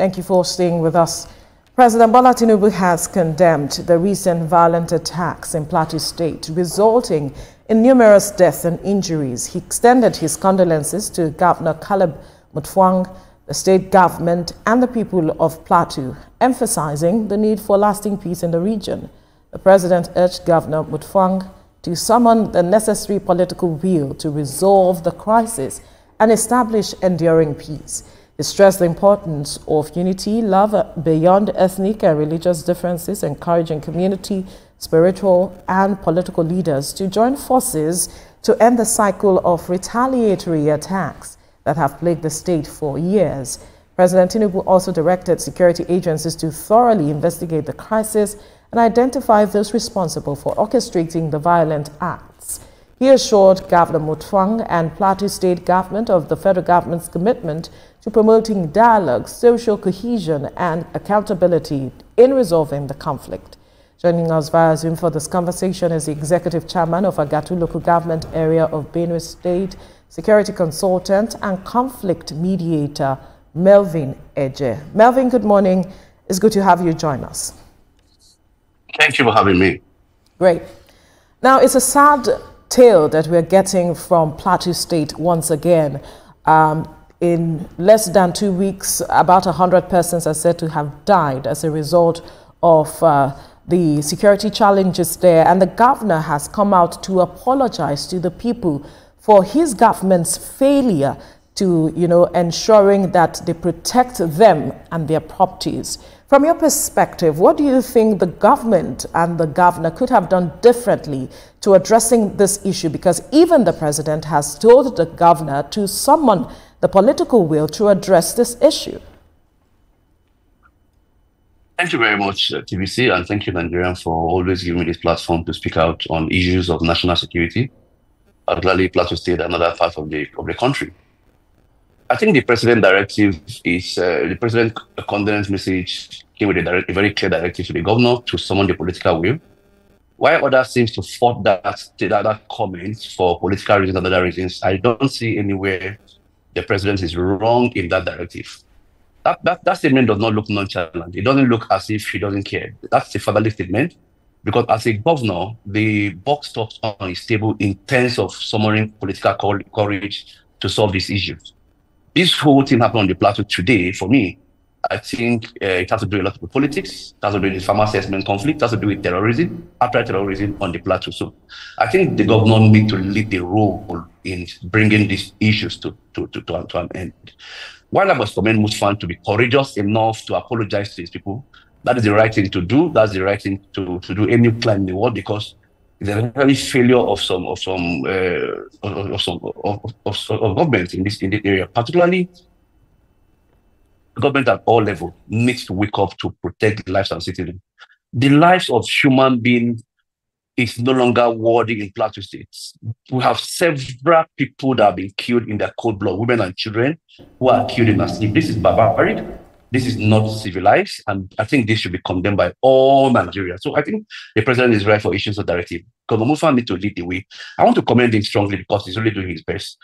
Thank you for staying with us. President Bola Tinubu has condemned the recent violent attacks in Plateau State, resulting in numerous deaths and injuries. He extended his condolences to Governor Caleb Mutfwang, the state government, and the people of Plateau, emphasizing the need for lasting peace in the region. The president urged Governor Mutfwang to summon the necessary political will to resolve the crisis and establish enduring peace. He stressed the importance of unity, love beyond ethnic and religious differences, encouraging community, spiritual and political leaders to join forces to end the cycle of retaliatory attacks that have plagued the state for years. President Tinubu also directed security agencies to thoroughly investigate the crisis and identify those responsible for orchestrating the violent acts. He assured Governor Mutfwang and Plateau State government of the federal government's commitment to promoting dialogue, social cohesion and accountability in resolving the conflict. Joining us via Zoom for this conversation is the executive chairman of Agatu local government area of Benue State, security consultant and conflict mediator, Melvin Ejeh. Melvin, good morning. It's good to have you join us. Thank you for having me. Great. Now, it's a sad tale that we're getting from Plateau State once again. In less than 2 weeks, about 100 persons are said to have died as a result of the security challenges there. And the governor has come out to apologize to the people for his government's failure to, ensuring that they protect them and their properties. From your perspective, what do you think the government and the governor could have done differently to addressing this issue? Because even the president has told the governor to summon the political will to address this issue. Thank you very much, TVC, and thank you, Nigerian, for always giving me this platform to speak out on issues of national security, particularly Plateau State and other parts of the country. I think the president directive is the president condolence message came with a very clear directive to the governor to summon the political will. While others seems to fault that comment for political reasons and other reasons, I don't see anywhere the president is wrong in that directive. That statement does not look nonchalant. It doesn't look as if he doesn't care. That's a fatherly statement, because as a governor, the buck stops on his table in terms of summoning political courage to solve these issues. This whole thing happened on the plateau today, for me, I think it has to do a lot with politics, it has to do with farmer assessment conflict, it has to do with terrorism, outright terrorism on the plateau. So I think the governor needs to lead the role in bringing these issues to an end. While I must commend Mutfwang to be courageous enough to apologize to his people, that is the right thing to do. That's the right thing to do any plan in the world, because it's a very failure of government in this area, particularly government at all levels needs to wake up to protect the lives of citizens. The lives of human beings is no longer worthy in Plateau State. We have several people that have been killed in their cold blood, women and children who are killed in their sleep. This is barbaric. This is not civilized, and I think this should be condemned by all Nigerians. So I think the president is right for issues of directive. Governor Mutfwang needs to lead the way. I want to commend him strongly because he's really doing his best.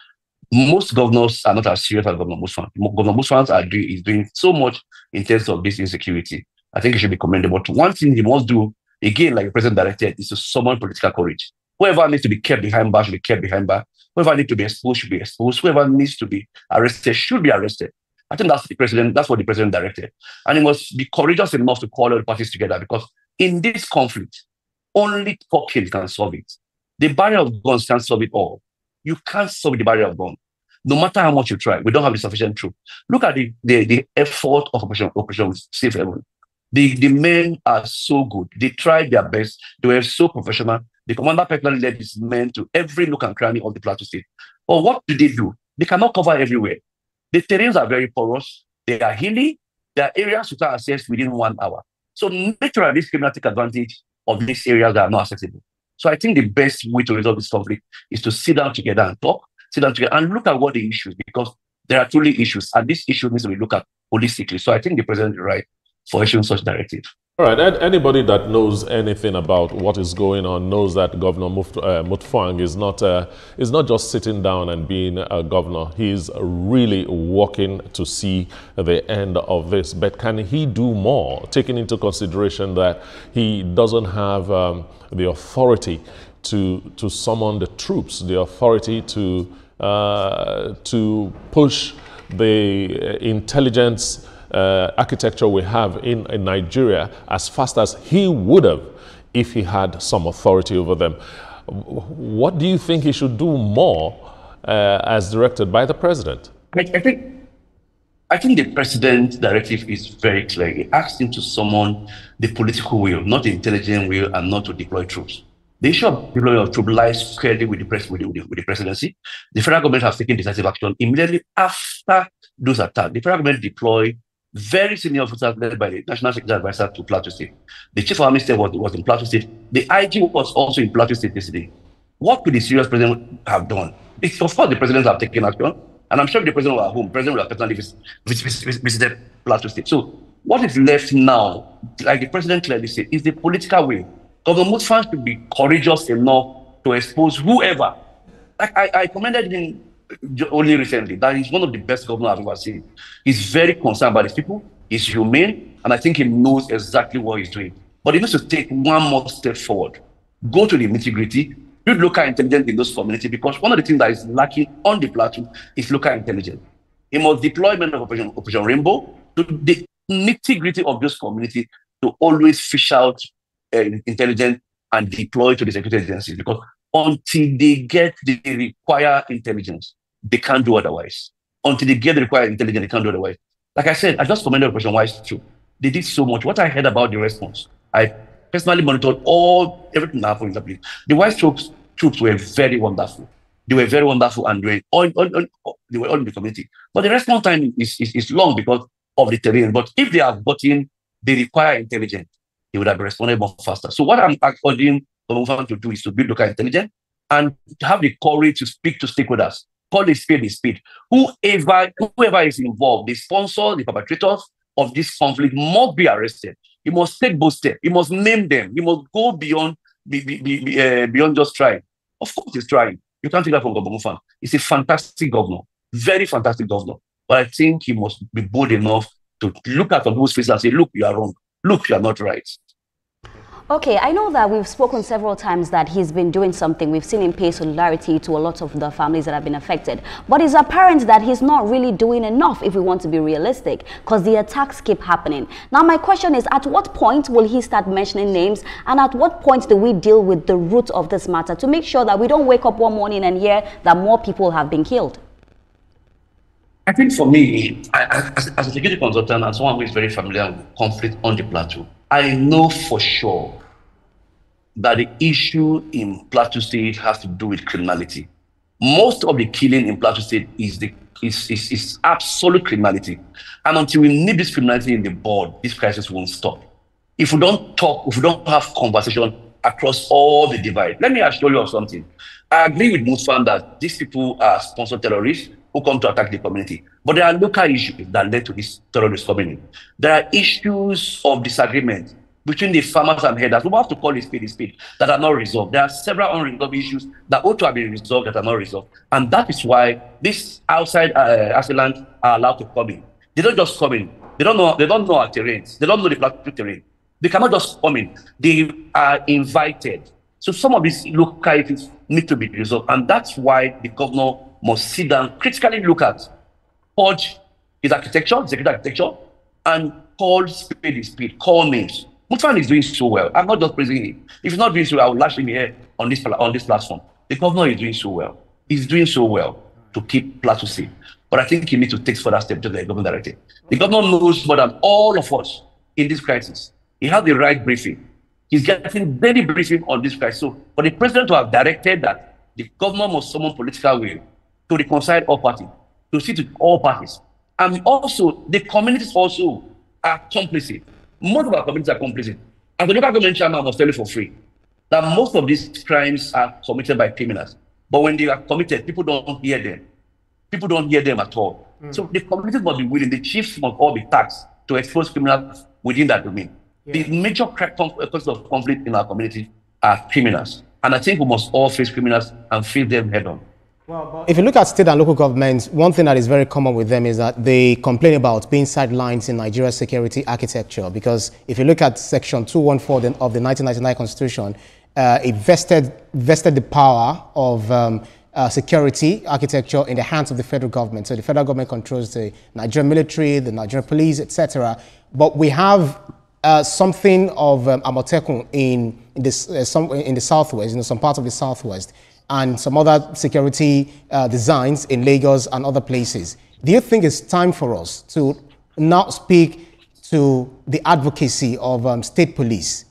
Most governors are not as serious as Governor Mutfwang. Governor Mutfwang is doing so much in terms of this insecurity. I think he should be commended. But one thing he must do, again, like the president directed, is to summon political courage. Whoever needs to be kept behind bars should be kept behind bars. Whoever needs to be exposed should be exposed. Whoever needs to be arrested should be arrested. I think that's what the president directed. And he must be courageous enough to call all the parties together, because in this conflict, only talking can solve it. The barrier of guns can't solve it all. You can't solve the barrier of guns. No matter how much you try, we don't have the sufficient truth. Look at the effort of Operation Safe Haven. The men are so good. They tried their best. They were so professional. The commander personally led his men to every nook and cranny of the Plateau State. But what do? They cannot cover everywhere. The terrains are very porous. They are hilly. There are areas you can access within 1 hour. So naturally, this criminal take advantage of these areas that are not accessible. So I think the best way to resolve this conflict is to sit down together and talk, sit down together and look at what the issues, because there are truly issues, and this issue needs to be looked at holistically. So I think the president is right for issuing such directive. All right, anybody that knows anything about what is going on knows that Governor Mutfwang is not just sitting down and being a governor. He's really working to see the end of this. But can he do more, taking into consideration that he doesn't have the authority to summon the troops, the authority to push the intelligence architecture we have in Nigeria as fast as he would have if he had some authority over them? What do you think he should do more as directed by the president? I think the president's directive is very clear. He asked him to summon the political will, not the intelligent will, and not to deploy troops. The issue of deployment of troops lies squarely with the presidency. The federal government has taken decisive action immediately after those attacks. The federal government deployed very senior officers led by the National Security Advisor to Plateau State. The Chief of Army Staff was in Plateau State. The IG was also in Plateau State yesterday. What could the serious president have done? Of course, the president have taken action, and I'm sure if the president were at home, the president would have personally visited Plateau State. So what is left now, like the president clearly said, is the political will. Governor Mutfwang should be courageous enough to expose whoever. Like I commended him only recently that he's one of the best governors I've ever seen. He's very concerned about his people, he's humane, and I think he knows exactly what he's doing. But he needs to take one more step forward, go to the nitty-gritty, build local intelligence in those communities, because one of the things that is lacking on the plateau is local intelligence. He must deploy men of Operation Rainbow to the nitty-gritty of those communities to always fish out intelligence and deploy to the security agencies, because until they get the required intelligence, they can't do otherwise. Until they get the required intelligence, they can't do otherwise. Like I said, I just commended Operation Wise Troop. They did so much. What I heard about the response, I personally monitored everything that happened in the place. The Wise troops were very wonderful. They were very wonderful, and they were all in the community. But the response time is long because of the terrain. But if they have gotten the required intelligence, they would have responded more faster. So what I'm urging Melvin to do is to build local intelligence and have the courage to speak to stakeholders. Call a spade a spade. Whoever is involved, the sponsors, the perpetrators of this conflict must be arrested. He must take both steps. He must name them. He must go beyond just trying. Of course, he's trying. You can't take that from Governor Mutfwang. He's a fantastic governor, very fantastic governor. But I think he must be bold enough to look at people's faces and say, look, you are wrong. Look, you are not right. Okay, I know that we've spoken several times that he's been doing something. We've seen him pay solidarity to a lot of the families that have been affected. But it's apparent that he's not really doing enough if we want to be realistic, because the attacks keep happening. Now, my question is, at what point will he start mentioning names? And at what point do we deal with the root of this matter to make sure that we don't wake up one morning and hear that more people have been killed? I think for me, as a security consultant and someone who is very familiar with conflict on the plateau, I know for sure that the issue in Plateau State has to do with criminality. Most of the killing in Plateau State is absolute criminality. And until we nip this criminality in the bud, this crisis won't stop. If we don't talk, if we don't have conversation across all the divide. Let me assure you of something. I agree with Mutfwang that these people are sponsored terrorists who come to attack the community. But there are local issues that led to this terrorist coming in. There are issues of disagreement between the farmers and herders. We have to call a spade that are not resolved. There are several unresolved issues that ought to have been resolved that are not resolved. And that is why these outside assailants are allowed to come in. They don't just come in. They don't know our terrains. They don't know the plateau terrain. They cannot just come in. They are invited. So some of these localities need to be resolved. And that's why the governor must sit down, critically look at, purge his architecture, his security architecture, and call spade a spade, call names. Mutfwang is doing so well. I'm not just praising him. If he's not doing so well, I will lash him here on this platform. The governor is doing so well. He's doing so well to keep Plateau safe. But I think he needs to take further steps to the government directive. The governor knows more than all of us in this crisis. He has the right briefing. He's getting daily briefing on this crisis. So for the president to have directed that the governor must summon political will to reconcile all parties, to sit with all parties. And also, the communities also are complicit. Most of our communities are complicit. And the local government chairman must tell you for free that most of these crimes are committed by criminals. But when they are committed, people don't hear them. People don't hear them at all. So the communities must be willing, the chiefs must all be taxed to expose criminals within that domain. The major causes of conflict in our community are criminals. And I think we must all face criminals and face them head on. Well, if you look at state and local governments, one thing that is very common with them is that they complain about being sidelines in Nigeria's security architecture. Because if you look at Section 214 of the 1999 Constitution, it vested the power of security architecture in the hands of the federal government. So the federal government controls the Nigerian military, the Nigerian police, etc. But we have something of Amotekun in the southwest, in some parts of the southwest, and some other security designs in Lagos and other places. Do you think it's time for us to now speak to the advocacy of state police?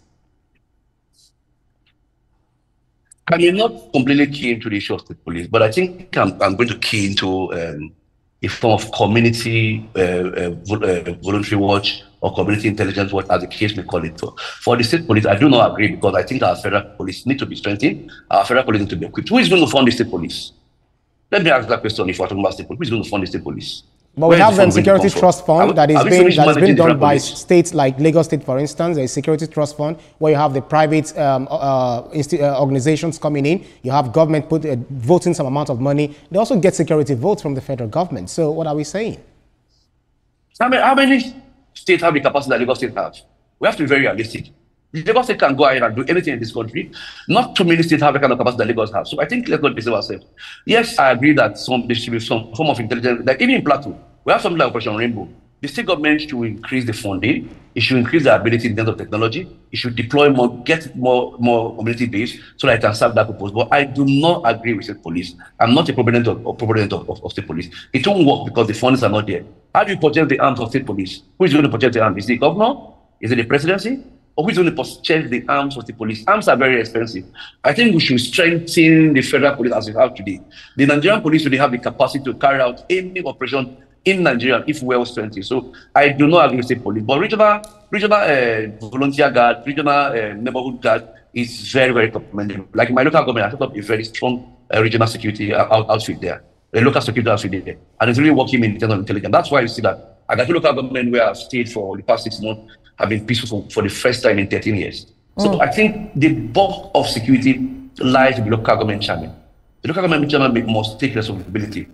I mean, not completely key into the issue of state police, but I think I'm going to key into a form of community voluntary watch or community intelligence watch, as the case may call it. For the state police, I do not agree, because I think our federal police need to be strengthened. Our federal police need to be equipped. Who is going to fund the state police? Let me ask that question if we're talking about state police. Who is going to fund the state police? But we have Security Trust Fund that is being done by states like Lagos State, for instance. There's Security Trust Fund where you have the private organizations coming in. You have government voting some amount of money. They also get security votes from the federal government. So what are we saying? How many states have the capacity that Lagos State has? We have to be very realistic. Lagos State can go ahead and do anything in this country. Not too many states have the kind of capacity that Lagos has. So I think let's not deceive ourselves. Yes, I agree that there should be some form of intelligence. Like even in Plateau, we have something like Operation Rainbow. The state government should increase the funding. It should increase the ability in terms of technology. It should deploy more, get more community based so that it can serve that purpose. But I do not agree with state police. I'm not a proponent of state police. It won't work because the funds are not there. How do you purchase the arms of state police? Who is going to purchase the arms? Is it the governor? Is it the presidency? Or who is going to purchase the arms of the police? Arms are very expensive. I think we should strengthen the federal police as we have today. The Nigerian police today have the capacity to carry out any operation in Nigeria if well strengthened. So I do not agree with state police. But regional volunteer guard, regional neighborhood guard is very, very commendable. Like in my local government, I set up a very strong regional security outfit there, a local security outfit there. And it's really working in terms of intelligence. That's why you see that I got a local government where I've stayed for the past 6 months have been peaceful for the first time in 13 years. So I think the bulk of security lies with the local government chairman. The local government chairman must take responsibility.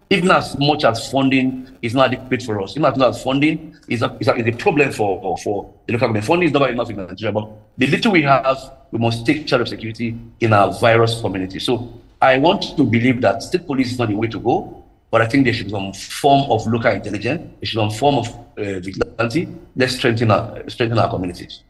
Even as much as funding is not adequate for us, even as much as funding is a problem for the local government. Funding is never enough in Nigeria, but the little we have, we must take charge of security in our virus community. So I want to believe that state police is not the way to go, but I think there should be some form of local intelligence, there should be some form of vigilante. Let's strengthen our communities.